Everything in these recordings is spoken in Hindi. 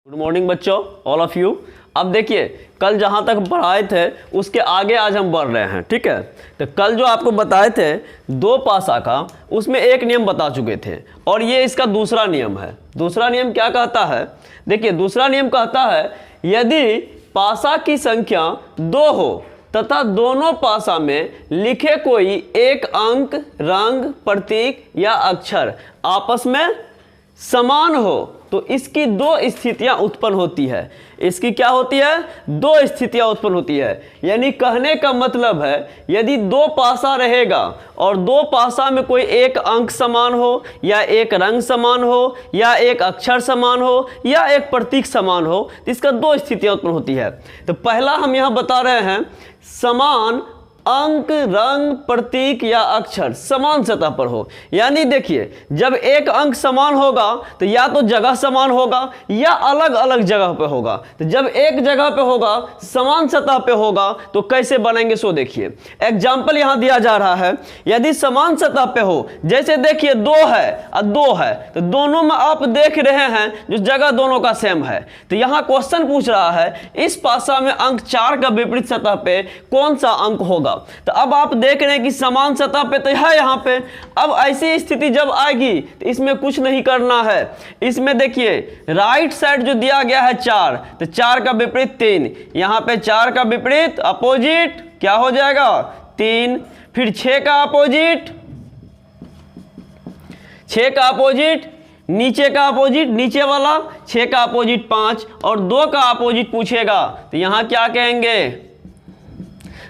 गुड मॉर्निंग बच्चों, ऑल ऑफ यू। अब देखिए, कल जहाँ तक पढ़ाए थे उसके आगे आज हम बढ़ रहे हैं। ठीक है, तो कल जो आपको बताए थे दो पासा का, उसमें एक नियम बता चुके थे और ये इसका दूसरा नियम है। दूसरा नियम क्या कहता है? देखिए, दूसरा नियम कहता है यदि पासा की संख्या 2 हो तथा दोनों पासा में लिखे कोई एक अंक, रंग, प्रतीक या अक्षर आपस में समान हो तो इसकी दो स्थितियां उत्पन्न होती है। इसकी क्या होती है? दो स्थितियां उत्पन्न होती है। यानी कहने का मतलब है यदि दो पासा रहेगा और दो पासा में कोई एक अंक समान हो या एक रंग समान हो या एक अक्षर समान हो या एक प्रतीक समान हो तो इसका दो स्थितियां उत्पन्न होती है। तो पहला हम यहां बता रहे हैं समान अंक, रंग, प्रतीक या अक्षर समान सतह पर हो। यानी देखिए, जब एक अंक समान होगा तो या तो जगह समान होगा या अलग अलग जगह पे होगा। तो जब एक जगह पे होगा, समान सतह पे होगा, तो कैसे बनेंगे सो देखिए। एग्जाम्पल यहां दिया जा रहा है, यदि समान सतह पे हो, जैसे देखिए 2 है और 2 है, तो दोनों में आप देख रहे हैं जो जगह दोनों का सेम है। तो यहां क्वेश्चन पूछ रहा है इस पासा में अंक 4 का विपरीत सतह पे कौन सा अंक होगा। तो अब आप देख रहे हैं कि समान सतह पे तो है यहां पे। अब ऐसी स्थिति जब आएगी तो इसमें कुछ नहीं करना है। इसमें देखिए राइट साइड जो दिया गया है 4, तो 4 का विपरीत 3, यहां पे 4 का विपरीत अपोजिट क्या हो जाएगा? 3। फिर 6 का अपोजिट, 6 का अपोजिट, नीचे का अपोजिट, नीचे वाला 6 का अपोजिट 5 और 2 का अपोजिट पूछेगा तो यहां क्या कहेंगे?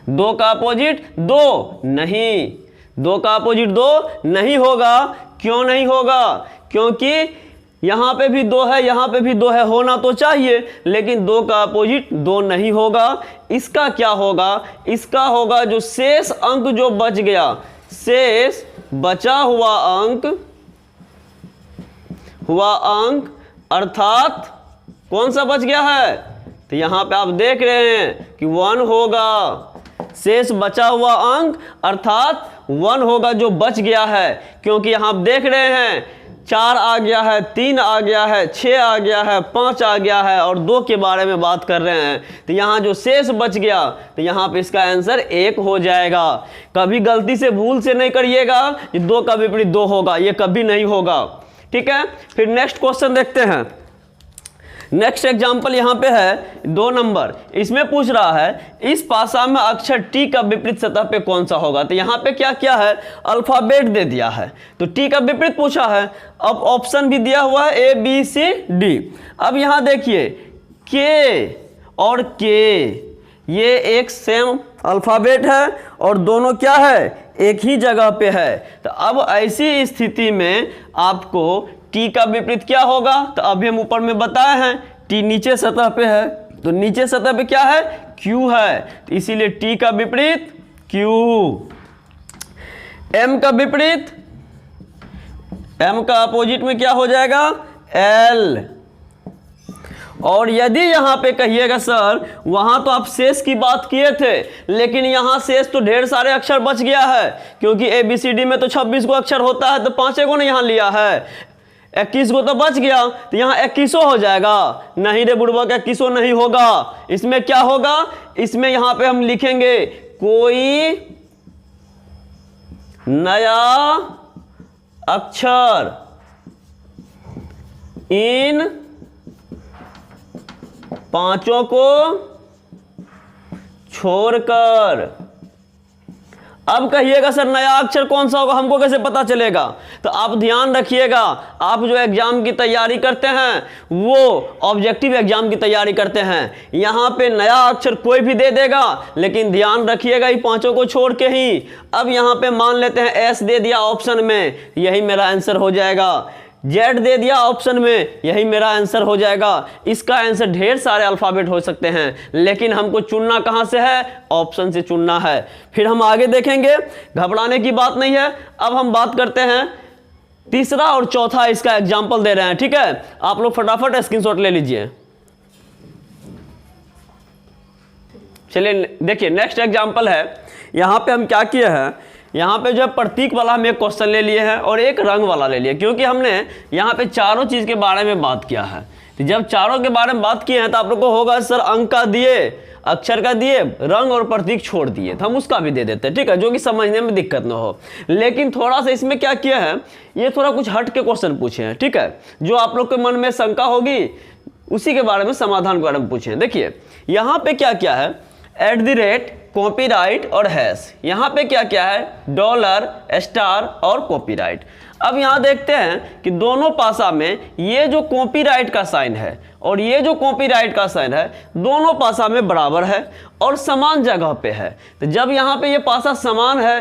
2 का अपोजिट 2 नहीं, 2 का अपोजिट 2 नहीं होगा। क्यों नहीं होगा? क्योंकि यहां पे भी 2 है, यहां पे भी 2 है, होना तो चाहिए, लेकिन 2 का अपोजिट 2 नहीं होगा। इसका क्या होगा? इसका होगा जो शेष अंक जो बच गया, शेष बचा हुआ अंक अर्थात कौन सा बच गया है? तो यहां पे आप देख रहे हैं कि 1 होगा। शेष बचा हुआ अंक अर्थात 1 होगा जो बच गया है, क्योंकि यहां आप देख रहे हैं 4 आ गया है, 3 आ गया है, 6 आ गया है, 5 आ गया है और 2 के बारे में बात कर रहे हैं। तो यहां जो शेष बच गया तो यहां पे इसका आंसर 1 हो जाएगा। कभी गलती से भूल से नहीं करिएगा कि 2 का विपरीत 2 होगा, ये कभी नहीं होगा। ठीक है, फिर नेक्स्ट क्वेश्चन देखते हैं। नेक्स्ट एग्जाम्पल यहां पे है 2 नंबर। इसमें पूछ रहा है इस पासा में अक्षर टी का विपरीत सतह पे कौन सा होगा। तो यहां पे क्या किया है? अल्फाबेट दे दिया है, तो टी का विपरीत पूछा है। अब ऑप्शन भी दिया हुआ है ABCD। अब यहां देखिए के और के, ये एक सेम अल्फाबेट है और दोनों क्या है? एक ही जगह पे है। तो अब ऐसी स्थिति में आपको टी का विपरीत क्या होगा? तो अभी हम ऊपर में बताए हैं टी नीचे सतह पे है, तो नीचे सतह पे क्या है? क्यू है, तो इसीलिए टी का विपरीत क्यू। एम का विपरीत, एम का अपोजिट में क्या हो जाएगा? एल। और यदि यहां पे कहिएगा सर वहां तो आप शेष की बात किए थे, लेकिन यहां शेष तो ढेर सारे अक्षर बच गया है, क्योंकि ABCD में तो 26 को अक्षर होता है, तो 5 को नहीं यहां लिया है, 21 को तो बच गया, तो यहां 21 हो जाएगा। नहीं रे बुड़बक, 21 नहीं होगा। इसमें क्या होगा? इसमें यहां पे हम लिखेंगे कोई नया अक्षर इन 5 को छोड़कर। अब कहिएगा सर नया अक्षर कौन सा होगा, हमको कैसे पता चलेगा? तो आप ध्यान रखिएगा, आप जो एग्जाम की तैयारी करते हैं वो ऑब्जेक्टिव एग्जाम की तैयारी करते हैं, यहां पे नया अक्षर कोई भी दे देगा, लेकिन ध्यान रखिएगा ये 5 को छोड़ के ही। अब यहां पे मान लेते हैं एस दे दिया ऑप्शन में, यही मेरा आंसर हो जाएगा। जेड दे दिया ऑप्शन में, यही मेरा आंसर हो जाएगा। इसका आंसर ढेर सारे अल्फाबेट हो सकते हैं, लेकिन हमको चुनना कहां से है? ऑप्शन से चुनना है। फिर हम आगे देखेंगे, घबराने की बात नहीं है। अब हम बात करते हैं तीसरा और चौथा, इसका एग्जाम्पल दे रहे हैं। ठीक है, आप लोग फटाफट स्क्रीनशॉट ले लीजिए। चलिए देखिए, नेक्स्ट एग्जाम्पल है। यहां पे हम क्या किए हैं, यहाँ पे जो है प्रतीक वाला हम एक क्वेश्चन ले लिए हैं और एक रंग वाला ले लिया, क्योंकि हमने यहाँ पे चारों चीज़ के बारे में बात किया है। तो जब चारों के बारे में बात किए हैं तो आप लोग को होगा सर अंक का दिए, अक्षर का दिए, रंग और प्रतीक छोड़ दिए, तो हम उसका भी दे देते हैं, ठीक है, जो कि समझने में दिक्कत ना हो। लेकिन थोड़ा सा इसमें क्या किया है, ये थोड़ा कुछ हट के क्वेश्चन पूछे हैं, ठीक है, जो आप लोग के मन में शंका होगी उसी के बारे में, समाधान के बारे में पूछे हैं। देखिए यहाँ पे क्या क्या है, @ कॉपीराइट और हैश, यहाँ पे क्या क्या है, डॉलर, स्टार और कॉपीराइट। अब यहाँ देखते हैं कि दोनों पासा में ये जो कॉपीराइट का साइन है और ये जो कॉपीराइट का साइन है दोनों पासा में बराबर है और समान जगह पे है। तो जब यहाँ पे ये पासा समान है,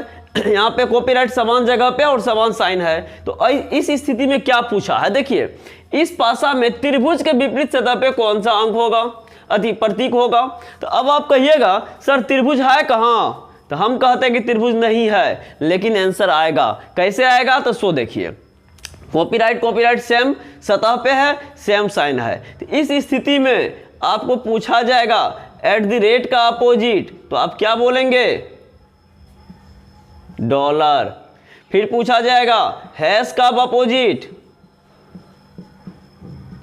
यहाँ पे कॉपीराइट समान जगह पे और समान साइन है, तो इस स्थिति में क्या पूछा है, देखिए इस पासा में त्रिभुज के विपरीत सतह पे कौन सा अंक होगा, प्रतीक होगा। तो अब आप कहिएगा सर त्रिभुज है कहाँ, तो हम कहते हैं कि त्रिभुज नहीं है, लेकिन आंसर आएगा। कैसे आएगा, तो सो देखिए कॉपीराइट सेम सतह पे है, सेम साइन है, तो इस स्थिति में आपको पूछा जाएगा @ का अपोजिट, तो आप क्या बोलेंगे, डॉलर। फिर पूछा जाएगा हैश का अपोजिट,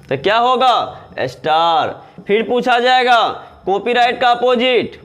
तो क्या होगा, स्टार। फिर पूछा जाएगा कॉपीराइट का अपोजिट,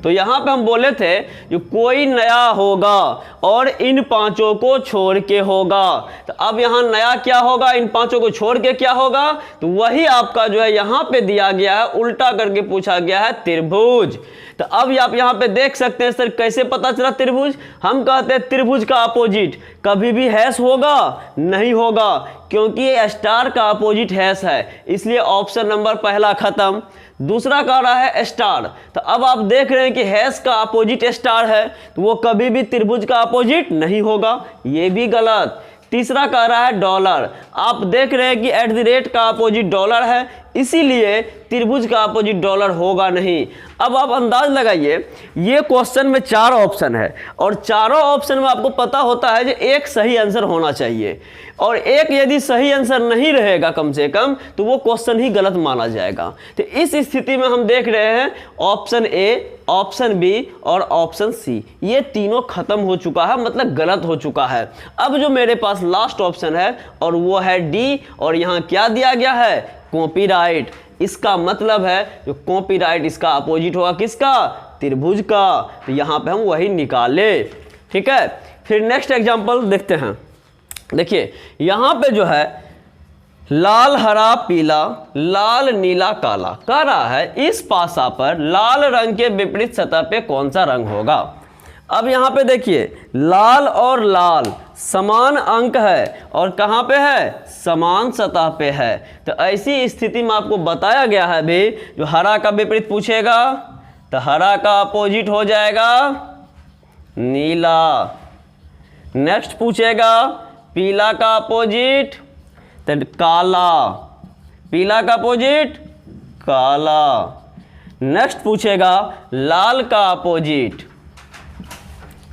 तो यहां पे हम बोले थे जो कोई नया होगा और इन पांचों को छोड़ के होगा। तो अब यहां नया क्या होगा, इन पांचों को छोड़ के क्या होगा, तो वही आपका जो है यहां पे दिया गया है, उल्टा करके पूछा गया है त्रिभुज। तो अब आप यहां पे देख सकते हैं सर कैसे पता चला त्रिभुज, हम कहते हैं त्रिभुज का अपोजिट कभी भी हैश होगा नहीं होगा, क्योंकि ये स्टार का अपोजिट हैश है, इसलिए ऑप्शन नंबर पहला खत्म। दूसरा कह रहा है स्टार, तो अब आप देख रहे हैं कि हैश का अपोजिट स्टार है, तो वो कभी भी त्रिभुज का अपोजिट नहीं होगा, ये भी गलत। तीसरा कह रहा है डॉलर, आप देख रहे हैं कि @ का अपोजिट डॉलर है, इसीलिए त्रिभुज का अपोजिट डॉलर होगा नहीं। अब आप अंदाज लगाइए, ये क्वेश्चन में 4 ऑप्शन है और चारों ऑप्शन में आपको पता होता है कि एक सही आंसर होना चाहिए, और एक यदि सही आंसर नहीं रहेगा कम से कम, तो वो क्वेश्चन ही गलत माना जाएगा। तो इस स्थिति में हम देख रहे हैं ऑप्शन ए, ऑप्शन बी और ऑप्शन सी, ये तीनों खत्म हो चुका है, मतलब गलत हो चुका है। अब जो मेरे पास लास्ट ऑप्शन है और वो है डी, और यहाँ क्या दिया गया है, कॉपीराइट। इसका मतलब है जो कॉपीराइट इसका अपोजिट होगा किसका, त्रिभुज का, तो यहाँ पे हम वही निकाले, ठीक है। फिर नेक्स्ट एग्जांपल देखते हैं। देखिए यहाँ पे जो है लाल हरा पीला, लाल नीला काला कह रहा है, इस पासा पर लाल रंग के विपरीत सतह पे कौन सा रंग होगा। अब यहाँ पे देखिए लाल और लाल समान अंक है और कहाँ पे है, समान सतह पे है, तो ऐसी स्थिति में आपको बताया गया है भी जो हरा का विपरीत पूछेगा तो हरा का अपोजिट हो जाएगा नीला। नेक्स्ट पूछेगा पीला का अपोजिट तो काला, पीला का अपोजिट काला। नेक्स्ट पूछेगा लाल का अपोजिट,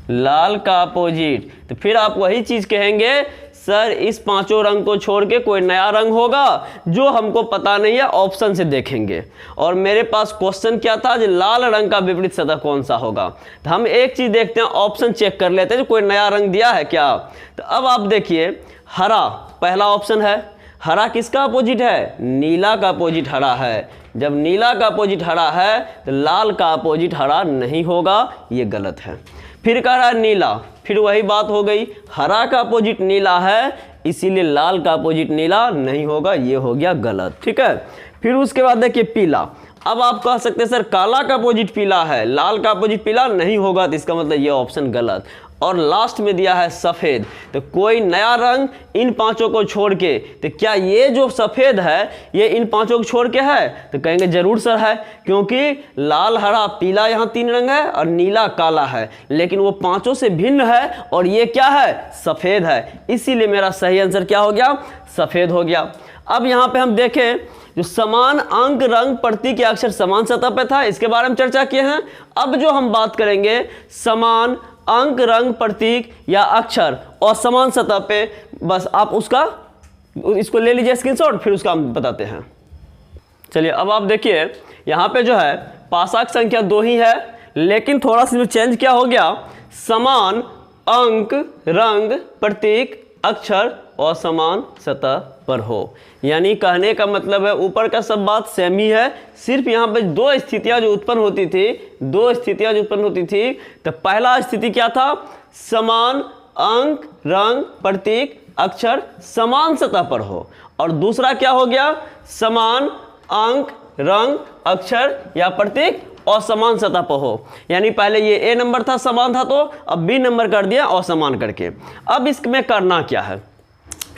लाल का अपोजिट, तो फिर आप वही चीज कहेंगे सर इस पांचों रंग को छोड़ के कोई नया रंग होगा जो हमको पता नहीं है, ऑप्शन से देखेंगे। और मेरे पास क्वेश्चन क्या था, जो लाल रंग का विपरीत सतह कौन सा होगा, तो हम एक चीज देखते हैं, ऑप्शन चेक कर लेते हैं जो कोई नया रंग दिया है क्या। तो अब आप देखिए हरा पहला ऑप्शन है, हरा किसका अपोजिट है, नीला का अपोजिट हरा है। जब नीला का अपोजिट हरा है तो लाल का अपोजिट हरा नहीं होगा, ये गलत है। फिर कह रहा है नीला, फिर वही बात हो गई, हरा का अपोजिट नीला है इसीलिए लाल का अपोजिट नीला नहीं होगा, ये हो गया गलत, ठीक है। फिर उसके बाद देखिए पीला, अब आप कह सकते हैं सर काला का अपोजिट पीला है, लाल का अपोजिट पीला नहीं होगा, तो इसका मतलब ये ऑप्शन गलत। और लास्ट में दिया है सफ़ेद, तो कोई नया रंग इन पांचों को छोड़ के, तो क्या ये जो सफ़ेद है ये इन पांचों को छोड़ के है, तो कहेंगे जरूर सर है, क्योंकि लाल हरा पीला यहाँ 3 रंग है और नीला काला है, लेकिन वो पांचों से भिन्न है और ये क्या है, सफ़ेद है, इसीलिए मेरा सही आंसर क्या हो गया, सफ़ेद हो गया। अब यहाँ पे हम देखें जो समान अंक रंग प्रतीक या अक्षर समान सतह पे था, इसके बारे में चर्चा किए हैं। अब जो हम बात करेंगे समान अंक रंग प्रतीक या अक्षर और समान सतह पे, बस आप उसका इसको ले लीजिए स्क्रीनशॉट, फिर उसका हम बताते हैं। चलिए अब आप देखिए यहाँ पे जो है पासाक संख्या 2 ही है, लेकिन थोड़ा सा चेंज क्या हो गया, समान अंक रंग प्रतीक अक्षर और समान सतह पर हो। यानी कहने का मतलब है ऊपर का सब बात सेम ही है, सिर्फ यहाँ पे दो स्थितियाँ जो उत्पन्न होती थी, तो पहला स्थिति क्या था, समान अंक रंग प्रतीक अक्षर समान सतह पर हो, और दूसरा क्या हो गया, समान अंक रंग अक्षर या प्रतीक असमान सतह पर हो। यानी पहले ये ए नंबर था, समान था, तो अब बी नंबर कर दिया असमान करके। अब इसमें करना क्या है,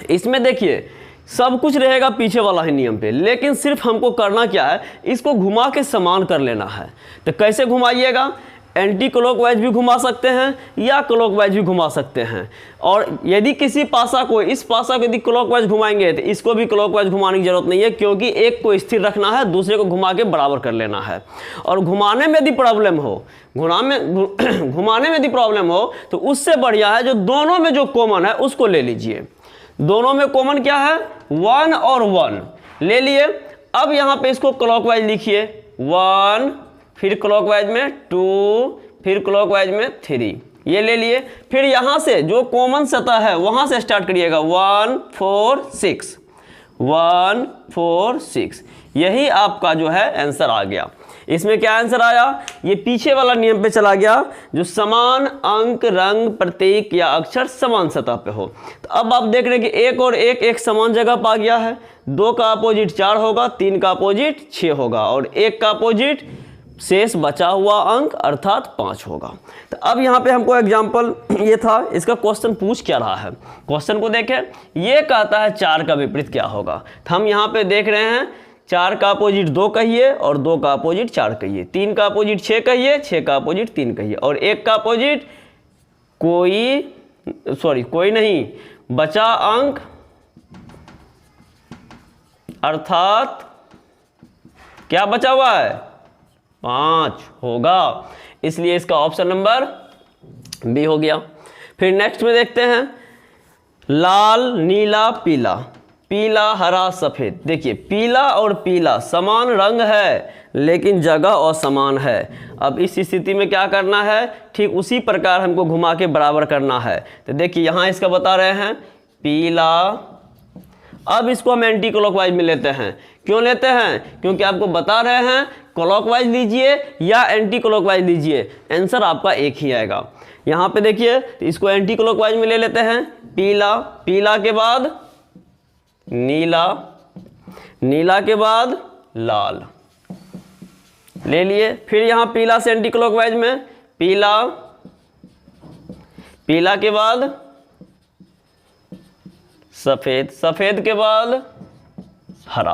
इसमें देखिए सब कुछ रहेगा पीछे वाला ही नियम पे, लेकिन सिर्फ हमको करना क्या है, इसको घुमा के समान कर लेना है। तो कैसे घुमाइएगा, एंटी क्लॉकवाइज भी घुमा सकते हैं या क्लॉकवाइज भी घुमा सकते हैं। और यदि किसी पासा को, इस पासा को यदि क्लॉकवाइज घुमाएंगे तो इसको भी क्लॉकवाइज घुमाने की जरूरत नहीं है, क्योंकि एक को स्थिर रखना है, दूसरे को घुमा के बराबर कर लेना है। और घुमाने में यदि प्रॉब्लम हो, घुमाने में यदि प्रॉब्लम हो तो उससे बढ़िया है जो दोनों में जो कॉमन है उसको ले लीजिए। दोनों में कॉमन क्या है, 1 और 1 ले लिए। अब यहाँ पे इसको क्लॉकवाइज लिखिए, 1, फिर क्लॉकवाइज में 2, फिर क्लॉकवाइज में 3, ये ले लिए। फिर यहाँ से जो कॉमन सतह है वहाँ से स्टार्ट करिएगा, 1 4 6, 1 4 6, यही आपका जो है आंसर आ गया। इसमें क्या आंसर आया, ये पीछे वाला नियम पे चला गया, जो समान अंक रंग प्रतीक या अक्षर समान सतह पे हो। तो अब आप देख रहे हैं कि एक और एक समान जगह पा गया है, 2 का अपोजिट 4 होगा, 3 का अपोजिट 6 होगा, और 1 का अपोजिट शेष बचा हुआ अंक अर्थात 5 होगा। तो अब यहाँ पे हमको एग्जाम्पल ये था, इसका क्वेश्चन पूछ क्या रहा है, क्वेश्चन को देखें। ये कहता है 4 का विपरीत क्या होगा। तो हम यहाँ पे देख रहे हैं 4 का अपोजिट 2 कहिए, और 2 का अपोजिट 4 कहिए, 3 का अपोजिट 6 कहिए, 6 का अपोजिट 3 कहिए, और 1 का अपोजिट कोई नहीं, बचा अंक अर्थात क्या बचा हुआ है, 5 होगा। इसलिए इसका ऑप्शन नंबर बी हो गया। फिर नेक्स्ट में देखते हैं, लाल नीला पीला, पीला हरा सफेद। देखिए पीला और पीला समान रंग है लेकिन जगह असमान है। अब इस स्थिति में क्या करना है, ठीक उसी प्रकार हमको घुमा के बराबर करना है। तो देखिए यहाँ इसका बता रहे हैं पीला, अब इसको हम एंटी क्लॉकवाइज में लेते हैं। क्यों लेते हैं, क्योंकि आपको बता रहे हैं क्लॉकवाइज लीजिए या एंटी क्लॉकवाइज लीजिए, आंसर आपका एक ही आएगा। यहाँ पे देखिए तो इसको एंटी क्लॉकवाइज में ले लेते हैं, पीला, पीला के बाद नीला, नीला के बाद लाल ले लिए। फिर यहाँ पीला से एंटी क्लॉकवाइज में पीला, पीला के बाद सफेद, सफेद के बाद हरा।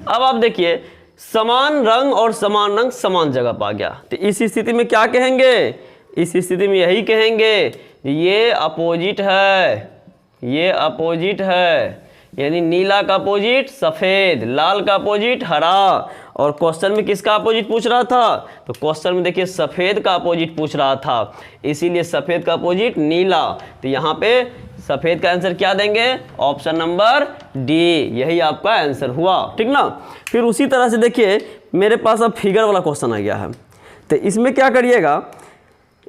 अब आप देखिए समान रंग और समान रंग समान जगह पा गया। तो इस स्थिति में क्या कहेंगे, इस स्थिति में यही कहेंगे ये अपोजिट है, ये अपोजिट है। यानी नीला का अपोजिट सफेद, लाल का अपोजिट हरा। और क्वेश्चन में किसका अपोजिट पूछ रहा था, तो क्वेश्चन में देखिए सफेद का अपोजिट पूछ रहा था, इसीलिए सफेद का अपोजिट नीला। तो यहाँ पे सफेद का आंसर क्या देंगे, ऑप्शन नंबर डी, यही आपका आंसर हुआ, ठीक ना। फिर उसी तरह से देखिए मेरे पास अब फिगर वाला क्वेश्चन आ गया है। तो इसमें क्या करिएगा,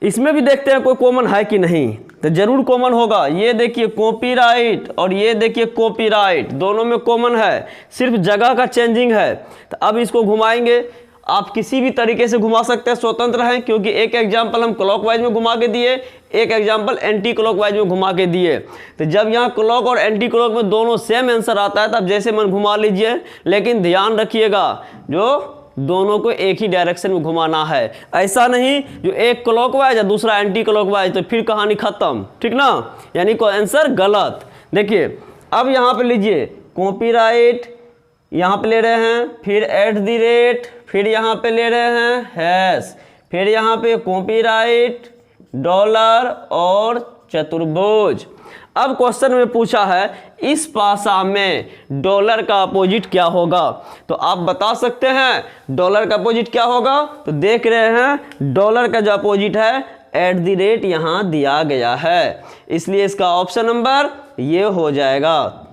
इसमें भी देखते हैं कोई कॉमन है कि नहीं। तो जरूर कॉमन होगा। ये देखिए कॉपीराइट और ये देखिए कॉपीराइट, दोनों में कॉमन है, सिर्फ जगह का चेंजिंग है। तो अब इसको घुमाएंगे, आप किसी भी तरीके से घुमा सकते हैं, स्वतंत्र हैं, क्योंकि एक एग्जाम्पल हम क्लॉकवाइज में घुमा के दिए, एक एग्जाम्पल एंटी क्लॉकवाइज में घुमा के दिए। तो जब यहाँ क्लॉक और एंटी क्लॉक में दोनों सेम आंसर आता है तब जैसे मन घुमा लीजिए, लेकिन ध्यान रखिएगा जो दोनों को एक ही डायरेक्शन में घुमाना है। ऐसा नहीं जो एक क्लॉकवाइज है दूसरा एंटी क्लॉकवाइज, तो फिर कहानी खत्म, ठीक ना, यानी कोई आंसर गलत। देखिए अब यहाँ पे लीजिए कॉपीराइट, यहाँ पे ले रहे हैं, फिर @, फिर यहाँ पे ले रहे हैं हैश, फिर यहाँ पे कॉपीराइट, डॉलर और चतुर्भुज। अब क्वेश्चन में पूछा है इस भाषा में डॉलर का अपोजिट क्या होगा, तो आप बता सकते हैं डॉलर का अपोजिट क्या होगा। तो देख रहे हैं डॉलर का जो अपोजिट है @ यहाँ दिया गया है, इसलिए इसका ऑप्शन नंबर ये हो जाएगा,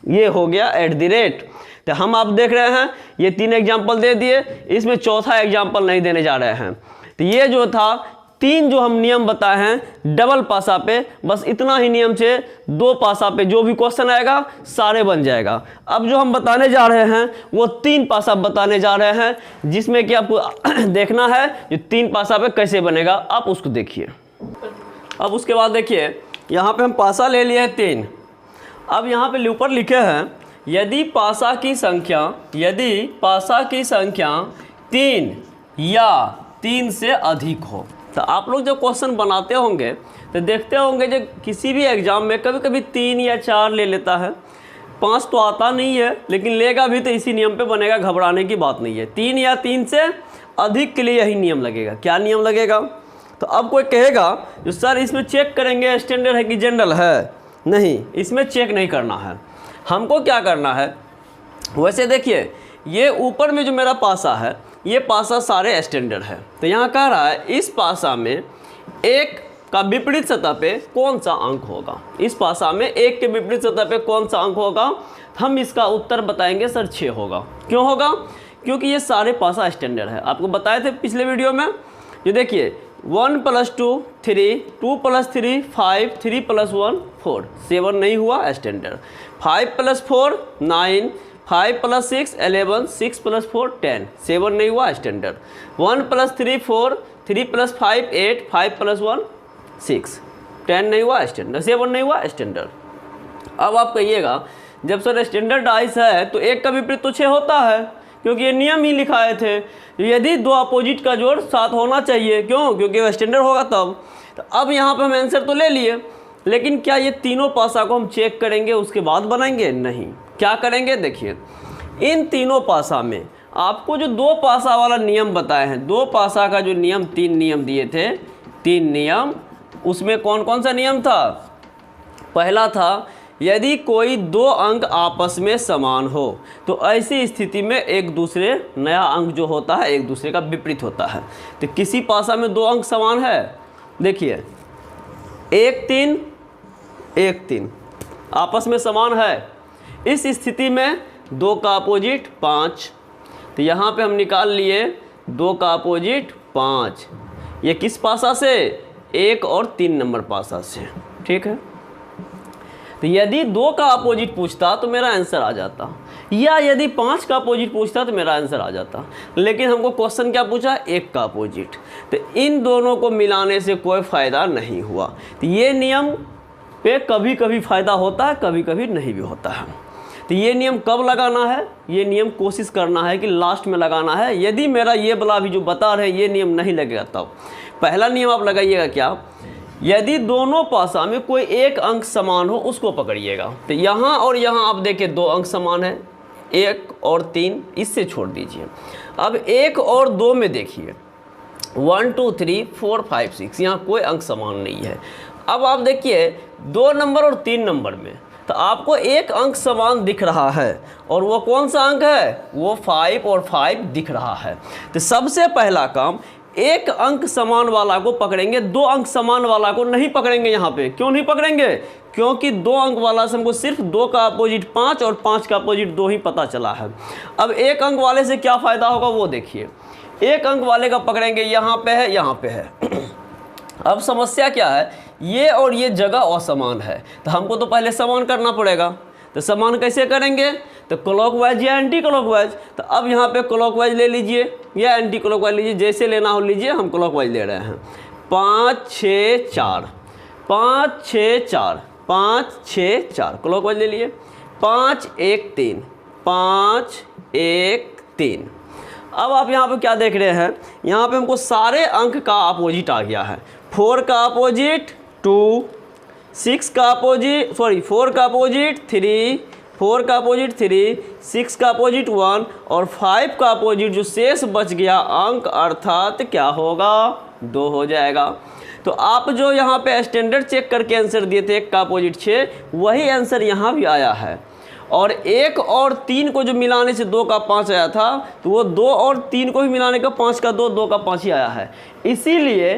ये हो गया @ तो हम आप देख रहे हैं ये 3 एग्जाम्पल दे दिए, इसमें चौथा एग्जाम्पल नहीं देने जा रहे हैं। तो ये जो था तीन जो हम नियम बताए हैं डबल पासा पे, बस इतना ही नियम से दो पासा पे जो भी क्वेश्चन आएगा सारे बन जाएगा। अब जो हम बताने जा रहे हैं वो तीन पासा बताने जा रहे हैं, जिसमें कि आपको देखना है जो तीन पासा पे कैसे बनेगा, आप उसको देखिए। अब उसके बाद देखिए यहाँ पे हम पासा ले लिए हैं तीन। अब यहाँ पे ऊपर लिखे हैं यदि पासा की संख्या तीन या तीन से अधिक हो। तो आप लोग जब क्वेश्चन बनाते होंगे तो देखते होंगे जो किसी भी एग्जाम में कभी कभी 3 या 4 ले लेता है, 5 तो आता नहीं है, लेकिन लेगा भी तो इसी नियम पे बनेगा, घबराने की बात नहीं है। 3 या 3 से अधिक के लिए यही नियम लगेगा। क्या नियम लगेगा? तो अब कोई कहेगा जो सर इसमें चेक करेंगे स्टैंडर्ड है कि जनरल है, नहीं, इसमें चेक नहीं करना है। हमको क्या करना है, वैसे देखिए ये ऊपर में जो मेरा पासा है ये पासा सारे स्टैंडर्ड है। तो यहाँ कह रहा है इस पासा में एक का विपरीत सतह पे कौन सा अंक होगा, इस पासा में एक के विपरीत सतह पे कौन सा अंक होगा। हम इसका उत्तर बताएंगे सर 6 होगा। क्यों होगा? क्योंकि ये सारे पासा स्टैंडर्ड है। आपको बताए थे पिछले वीडियो में, ये देखिए 1 + 2 3, 2 + 3 5, 3 + 1 4, 7 नहीं हुआ स्टैंडर्ड, 5 + 4 9, 5 + 6 11, 6 + 4 10, 7 नहीं हुआ स्टैंडर्ड, 1 + 3 4, 3 + 5 8, 5 + 1 6, 10 नहीं हुआ स्टैंडर्ड, 7 नहीं हुआ स्टैंडर्ड। अब आप कहिएगा जब सर स्टैंडर्ड 2.5 है तो एक का विपरीत तो 6 होता है, क्योंकि ये नियम ही लिखाए थे यदि दो अपोजिट का जोड़ 7 होना चाहिए। क्यों? क्योंकि वो स्टैंडर्ड होगा तब। तो अब यहाँ पे हम आंसर तो ले लिए, लेकिन क्या ये तीनों पासा को हम चेक करेंगे उसके बाद बनाएंगे? नहीं। क्या करेंगे? देखिए इन तीनों पासा में आपको जो दो पासा वाला नियम बताए हैं, दो पासा का जो नियम 3 नियम दिए थे, 3 नियम, उसमें कौन कौन सा नियम था? पहला था यदि कोई दो अंक आपस में समान हो तो ऐसी स्थिति में एक दूसरे नया अंक जो होता है एक दूसरे का विपरीत होता है। तो किसी पासा में दो अंक समान है, देखिए 1 3 1 3 आपस में समान है, इस स्थिति में 2 का अपोजिट 5। तो यहाँ पे हम निकाल लिए 2 का अपोजिट 5। ये किस पासा से? 1 और 3 नंबर पासा से। ठीक है, तो यदि 2 का अपोजिट पूछता तो मेरा आंसर आ जाता, या यदि 5 का अपोजिट पूछता तो मेरा आंसर आ जाता, लेकिन हमको क्वेश्चन क्या पूछा? 1 का अपोजिट। तो इन दोनों को मिलाने से कोई फ़ायदा नहीं हुआ। तो ये नियम पे कभी कभी फ़ायदा होता है, कभी कभी नहीं भी होता है। तो ये नियम कब लगाना है? ये नियम कोशिश करना है कि लास्ट में लगाना है। यदि मेरा ये वाला भी जो बता रहे हैं ये नियम नहीं लगेगा तब पहला नियम आप लगाइएगा क्या? यदि दोनों पासा में कोई एक अंक समान हो उसको पकड़िएगा। तो यहाँ और यहाँ आप देखिए 2 अंक समान है, 1 और 3, इससे छोड़ दीजिए। अब 1 और 2 में देखिए 1 2 3 4 5 6, यहाँ कोई अंक समान नहीं है। अब आप देखिए 2 नंबर और 3 नंबर में तो आपको एक अंक समान दिख रहा है, और वो कौन सा अंक है? वो 5 और 5 दिख रहा है। तो सबसे पहला काम एक अंक समान वाला को पकड़ेंगे, 2 अंक समान वाला को नहीं पकड़ेंगे। यहाँ पे क्यों नहीं पकड़ेंगे? क्योंकि 2 अंक वाला से हमको सिर्फ 2 का अपोजिट 5 और 5 का अपोजिट 2 ही पता चला है। अब एक अंक वाले से क्या फ़ायदा होगा वो देखिए, एक अंक वाले का पकड़ेंगे, यहाँ पे है, यहाँ पे है। अब समस्या क्या है? ये और ये जगह असमान है, तो हमको तो पहले समान करना पड़ेगा। तो समान कैसे करेंगे? तो क्लॉकवाइज या एंटी क्लॉकवाइज। तो अब यहाँ पे क्लॉकवाइज ले लीजिए या एंटी क्लॉकवाइज लीजिए, जैसे लेना हो लीजिए। हम क्लॉकवाइज ले रहे हैं। 5 6 4 5 6 4 5 6 4 क्लॉकवाइज ले लिए। 5 1 3 5 1 3। अब आप यहाँ पे क्या देख रहे हैं? यहाँ पे हमको सारे अंक का अपोजिट आ गया है। 4 का अपोजिट 2, 6 का अपोजिट 4 का अपोजिट 3, 4 का अपोजिट 3, 6 का अपोजिट 1 और 5 का अपोजिट जो शेष बच गया अंक, अर्थात क्या होगा? 2 हो जाएगा। तो आप जो यहाँ पे स्टैंडर्ड चेक करके आंसर दिए थे 1 का अपोजिट 6, वही आंसर यहाँ भी आया है। और 1 और 3 को जो मिलाने से 2 का 5 आया था, तो वो 2 और 3 को भी मिलाने का 5 का 2, 2 का 5 ही आया है। इसीलिए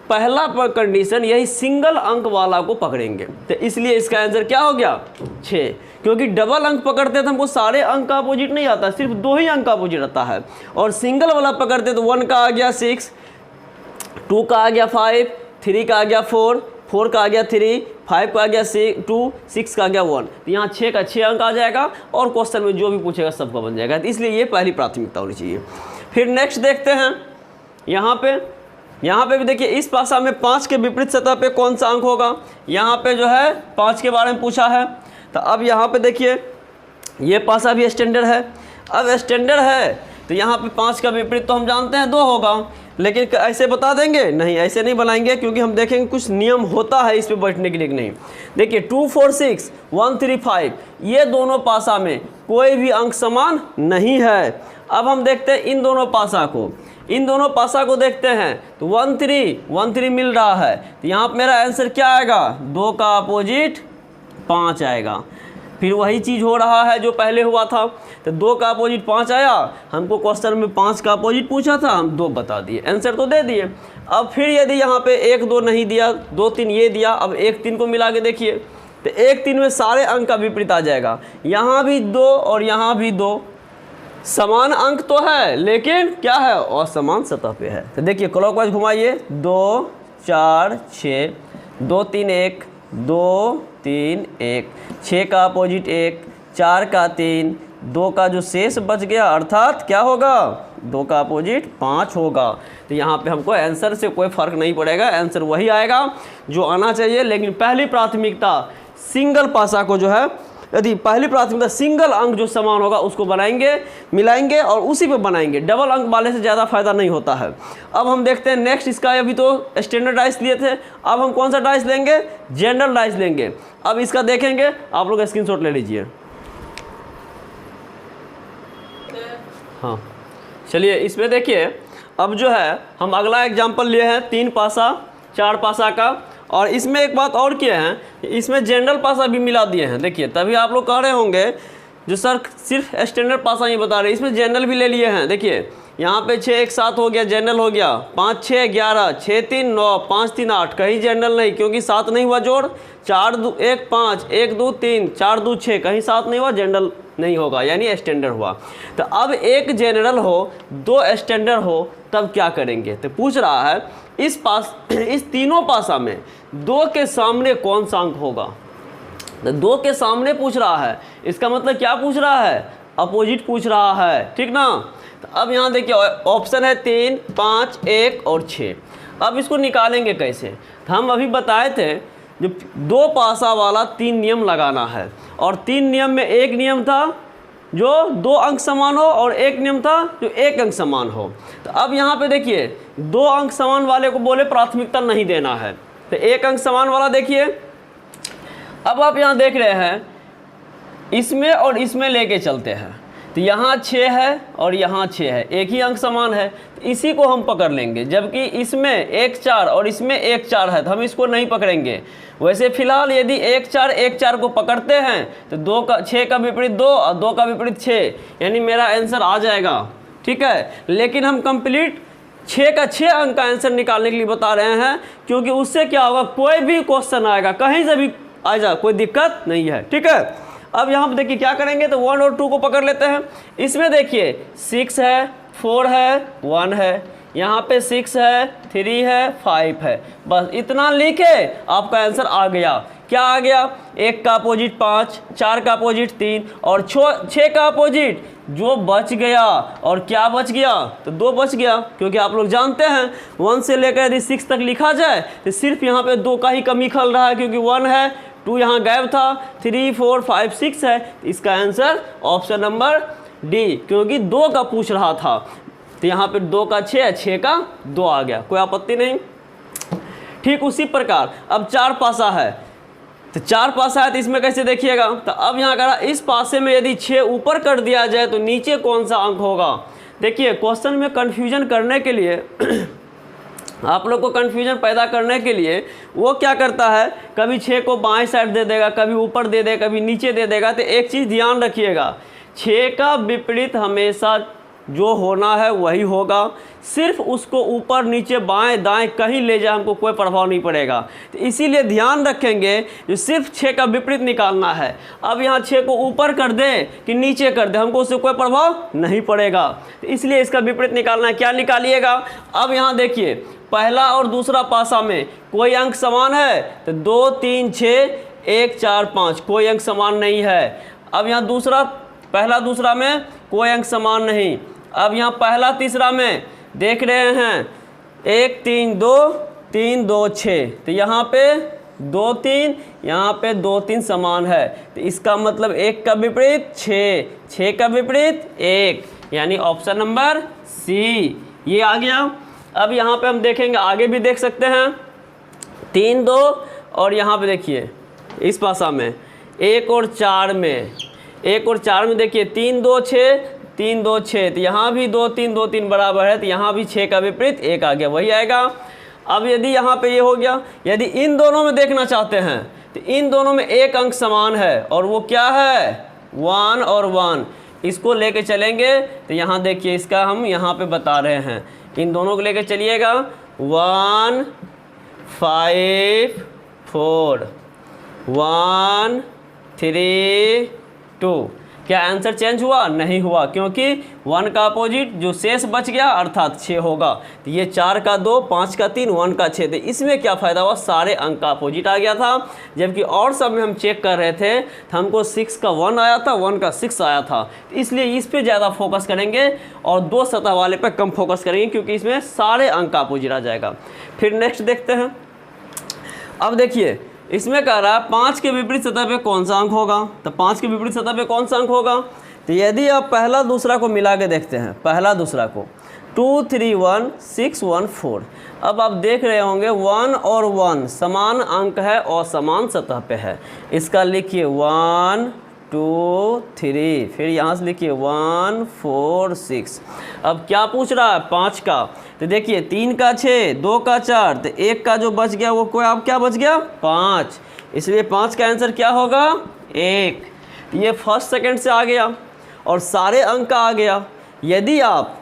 पहला कंडीशन यही सिंगल अंक वाला को पकड़ेंगे। तो इसलिए इसका आंसर क्या हो गया? 6। क्योंकि डबल अंक पकड़ते तो हमको सारे अंक का अपोजिट नहीं आता, सिर्फ 2 ही अंक का अपोजिट आता है। और सिंगल वाला पकड़ते तो 1 का आ गया 6, 2 का आ गया 5, 3 का आ गया 4, 4 का आ गया 3, 5 का आ गया 2, 6 का आ गया 1। तो यहाँ 6 का 6 अंक आ जाएगा और क्वेश्चन में जो भी पूछेगा सबका बन जाएगा। तो इसलिए ये पहली प्राथमिकता होनी चाहिए। फिर नेक्स्ट देखते हैं यहाँ पे भी देखिए, इस पासा में 5 के विपरीत सतह पे कौन सा अंक होगा। यहाँ पे जो है 5 के बारे में पूछा है। तो अब यहाँ पे देखिए, ये पासा भी स्टैंडर्ड है। अब स्टैंडर्ड है तो यहाँ पे 5 का विपरीत तो हम जानते हैं 2 होगा, लेकिन ऐसे बता देंगे नहीं, ऐसे नहीं बनाएंगे, क्योंकि हम देखेंगे कुछ नियम होता है इस पे बैठने के लिए कि नहीं। देखिए 2, 4, 6, 1, 3, 5 ये दोनों पासा में कोई भी अंक समान नहीं है। अब हम देखते हैं इन दोनों पासा को देखते हैं। तो 1, 3 मिल रहा है। तो यहाँ पर मेरा आंसर क्या आएगा, 2 का अपोजिट 5 आएगा। फिर वही चीज़ हो रहा है जो पहले हुआ था। तो 2 का अपोजिट 5 आया, हमको क्वेश्चन में 5 का अपोजिट पूछा था, हम 2 बता दिए, आंसर तो दे दिए। अब फिर यदि यहाँ पे 1, 2 नहीं दिया, 2, 3 ये दिया, अब 1, 3 को मिला के देखिए तो 1, 3 में सारे अंक का विपरीत आ जाएगा। यहाँ भी 2 और यहाँ भी 2, समान अंक तो है लेकिन क्या है, असमान सतह पे है। तो देखिए क्लॉकवाइज घुमाइए, 2, 4, 6, 2, 3, 1, 2, 3, 1, 6 का अपोजिट 1, 4 का 3, 2 का जो शेष बच गया अर्थात क्या होगा, 2 का अपोजिट 5 होगा। तो यहाँ पे हमको आंसर से कोई फ़र्क नहीं पड़ेगा, आंसर वही आएगा जो आना चाहिए। लेकिन पहली प्राथमिकता सिंगल पासा को जो है, यदि पहली प्राथमिकता सिंगल अंक जो समान होगा उसको बनाएंगे, मिलाएंगे और उसी पे बनाएंगे। डबल अंक वाले से ज़्यादा फायदा नहीं होता है। अब हम देखते हैं नेक्स्ट, इसका अभी तो स्टैंडर्ड डाइस लिए थे, अब हम कौन सा डाइस लेंगे, जनरल डाइस लेंगे। अब इसका देखेंगे, आप लोग स्क्रीनशॉट ले लीजिए। हाँ चलिए इसमें देखिए, अब जो है हम अगला एग्जाम्पल लिए हैं 3 पासा 4 पासा का, और इसमें एक बात और किए हैं, इसमें जनरल पासा भी मिला दिए हैं। देखिए तभी आप लोग कह रहे होंगे जो सर सिर्फ स्टैंडर्ड पासा ही बता रहे, इसमें जनरल भी ले लिए हैं। देखिए यहाँ पे 6 1 7 हो गया, जनरल हो गया, 5 6 11, 6 3 9, 5 3 8, कहीं जनरल नहीं क्योंकि 7 नहीं हुआ जोड़, 4 2 1 5, 1 2 3, 4 2 6, कहीं 7 नहीं हुआ, जनरल नहीं होगा, यानी स्टैंडर्ड हुआ। तो अब एक जनरल हो 2 स्टैंडर्ड हो तब क्या करेंगे। तो पूछ रहा है इस तीनों पासा में 2 के सामने कौन सा अंक होगा। तो 2 के सामने पूछ रहा है, इसका मतलब क्या पूछ रहा है, अपोजिट पूछ रहा है, ठीक ना। तो अब यहाँ देखिए ऑप्शन है 3, 5, 1 और 6। अब इसको निकालेंगे कैसे। तो हम अभी बताए थे जो 2 पासा वाला 3 नियम लगाना है, और 3 नियम में एक नियम था जो 2 अंक समान हो और एक नियम था जो 1 अंक समान हो। तो अब यहाँ पे देखिए 2 अंक समान वाले को बोले प्राथमिकता नहीं देना है, तो 1 अंक समान वाला देखिए। अब आप यहाँ देख रहे हैं इसमें और इसमें लेके चलते हैं, तो यहाँ 6 है और यहाँ 6 है, एक ही अंक समान है, तो इसी को हम पकड़ लेंगे। जबकि इसमें 1 4 और इसमें 1 4 है तो हम इसको नहीं पकड़ेंगे। वैसे फिलहाल यदि 1 4 को पकड़ते हैं तो 6 का विपरीत 2 और 2 का विपरीत 6, यानी मेरा आंसर आ जाएगा, ठीक है। लेकिन हम कंप्लीट 6 का 6 अंक का आंसर निकालने के लिए बता रहे हैं, क्योंकि उससे क्या होगा, कोई भी क्वेश्चन आएगा कहीं से भी आ जाए कोई दिक्कत नहीं है, ठीक है। अब यहाँ पर देखिए क्या करेंगे, तो 1 और 2 को पकड़ लेते हैं। इसमें देखिए 6 है, 4 है, 1 है, यहाँ पे 6 है, 3 है, 5 है, बस इतना लिखे आपका आंसर आ गया। क्या आ गया, 1 का अपोजिट 5, 4 का अपोजिट 3 और 6 का अपोजिट जो बच गया। और क्या बच गया, तो 2 बच गया, क्योंकि आप लोग जानते हैं 1 से लेकर यदि 6 तक लिखा जाए तो सिर्फ यहाँ पे 2 का ही कमी खल रहा है, क्योंकि 1 है, 2 यहाँ गायब था, 3 4 5 6 है। इसका आंसर ऑप्शन नंबर डी, क्योंकि 2 का पूछ रहा था। तो यहाँ पे 2 का 6 है, 6 का 2 आ गया, कोई आपत्ति नहीं। ठीक उसी प्रकार अब 4 पासा है, तो 4 पासा है तो इसमें कैसे देखिएगा। तो अब यहाँ करा इस पासे में यदि 6 ऊपर कर दिया जाए तो नीचे कौन सा अंक होगा। देखिए क्वेश्चन में कन्फ्यूजन करने के लिए आप लोग को कन्फ्यूजन पैदा करने के लिए वो क्या करता है, कभी 6 को बाएं साइड दे देगा, कभी ऊपर दे देगा, कभी नीचे दे देगा। तो एक चीज़ ध्यान रखिएगा, 6 का विपरीत हमेशा जो होना है वही होगा, सिर्फ उसको ऊपर नीचे बाएं दाएं कहीं ले जाए हमको कोई प्रभाव नहीं पड़ेगा। तो इसीलिए ध्यान रखेंगे जो सिर्फ 6 का विपरीत निकालना है। अब यहाँ 6 को ऊपर कर दे कि नीचे कर दे हमको उससे कोई प्रभाव नहीं पड़ेगा, तो इसलिए इसका विपरीत निकालना है। क्या निकालिएगा? अब यहाँ देखिए पहला और दूसरा पासा में कोई अंक समान है, तो 2 3 6 1 4 5 कोई अंक समान नहीं है। अब यहाँ दूसरा पहला दूसरा में कोई अंक समान नहीं। अब यहाँ पहला तीसरा में देख रहे हैं 1 3 2 3 2 6, तो यहाँ पे 2 3 यहाँ पे 2 3 समान है, तो इसका मतलब 1 का विपरीत 6, 6 का विपरीत 1, यानी ऑप्शन नंबर सी ये आ गया। अब यहाँ पे हम देखेंगे, आगे भी देख सकते हैं 3 2 और यहाँ पे देखिए इस पासा में 1 और 4 में, 1 और 4 में देखिए 3 2 6 3 2 6, तो यहाँ भी 2 3 2 3 बराबर है, तो यहाँ भी 6 का विपरीत 1 आ गया, वही आएगा। अब यदि यहाँ पे ये हो गया, यदि इन दोनों में देखना चाहते हैं तो इन दोनों में एक अंक समान है और वो क्या है 1 और 1, इसको लेके चलेंगे तो यहाँ देखिए इसका हम यहाँ पे बता रहे हैं, इन दोनों को लेके चलिएगा 1 5 4 1 3 2, क्या आंसर चेंज हुआ? नहीं हुआ, क्योंकि 1 का अपोजिट जो शेष बच गया अर्थात 6 होगा। तो ये 4 का 2 5 का 3 1 का 6, तो इसमें क्या फ़ायदा हुआ? सारे अंक का अपोजिट आ गया था। जबकि और सब में हम चेक कर रहे थे तो हमको 6 का 1 आया था, 1 का 6 आया था, तो इसलिए इस पर ज़्यादा फोकस करेंगे और 2 सतह वाले पर कम फोकस करेंगे, क्योंकि इसमें सारे अंक का अपोजिट आ जाएगा। फिर नेक्स्ट देखते हैं। अब देखिए इसमें कह रहा है 5 के विपरीत सतह पे कौन सा अंक होगा, तो 5 के विपरीत सतह पे कौन सा अंक होगा? तो यदि आप पहला दूसरा को मिला के देखते हैं, पहला दूसरा को 2 3 1 6 1 4, अब आप देख रहे होंगे 1 और 1 समान अंक है और समान सतह पे है, इसका लिखिए 1 2 3, फिर यहाँ से लिखिए 1 4 6। अब क्या पूछ रहा है? 5 का, तो देखिए 3 का 6 2 का 4, तो 1 का जो बच गया वो कोई अब क्या बच गया 5, इसलिए 5 का आंसर क्या होगा 1। तो ये फर्स्ट सेकंड से आ गया और सारे अंक का आ गया। यदि आप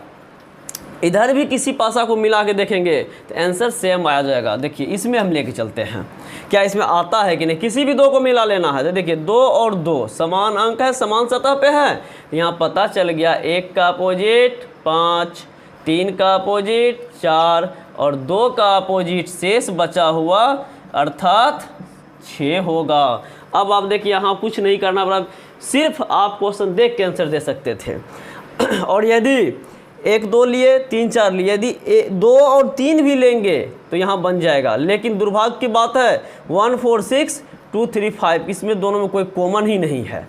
इधर भी किसी पासा को मिला के देखेंगे तो आंसर सेम आ जाएगा। देखिए इसमें हम लेके चलते हैं, क्या इसमें आता है कि नहीं, किसी भी 2 को मिला लेना है। तो देखिए 2 और 2 समान अंक है, समान सतह पे है, यहाँ पता चल गया 1 का अपोजिट 5, 3 का अपोजिट 4 और 2 का अपोजिट शेष बचा हुआ अर्थात 6 होगा। अब आप देखिए यहाँ कुछ नहीं करना पड़ा, सिर्फ आप क्वेश्चन देख के आंसर दे सकते थे। और यदि 1 2 लिए 3 4 लिए, यदि 2 और 3 भी लेंगे तो यहाँ बन जाएगा, लेकिन दुर्भाग्य की बात है 1 4 6 2 3 5 इसमें दोनों में कोई कॉमन ही नहीं है।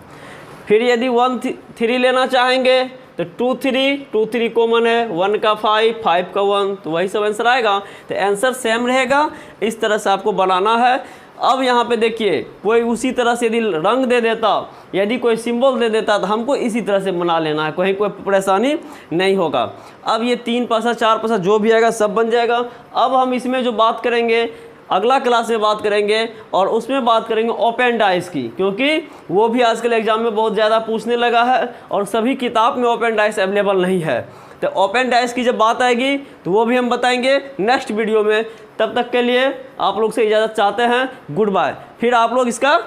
फिर यदि 1 3 लेना चाहेंगे तो 2 3 कॉमन है, 1 का 5 5 का 1, तो वही सब आंसर आएगा। तो आंसर सेम रहेगा, इस तरह से आपको बनाना है। अब यहाँ पे देखिए कोई उसी तरह से यदि रंग दे देता, यदि कोई सिंबल दे देता तो हमको इसी तरह से बना लेना है, कहीं कोई परेशानी नहीं होगा। अब ये 3 पासा 4 पासा जो भी आएगा सब बन जाएगा। अब हम इसमें जो बात करेंगे अगला क्लास में बात करेंगे और उसमें बात करेंगे ओपन डाइस की, क्योंकि वो भी आजकल एग्जाम में बहुत ज़्यादा पूछने लगा है और सभी किताब में ओपन डाइस अवेलेबल नहीं है। तो ओपन डाइस की जब बात आएगी तो वो भी हम बताएंगे नेक्स्ट वीडियो में। तब तक के लिए आप लोग से इजाज़त चाहते हैं, गुड बाय। फिर आप लोग इसका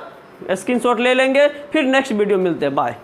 स्क्रीनशॉट ले लेंगे, फिर नेक्स्ट वीडियो मिलते हैं, बाय।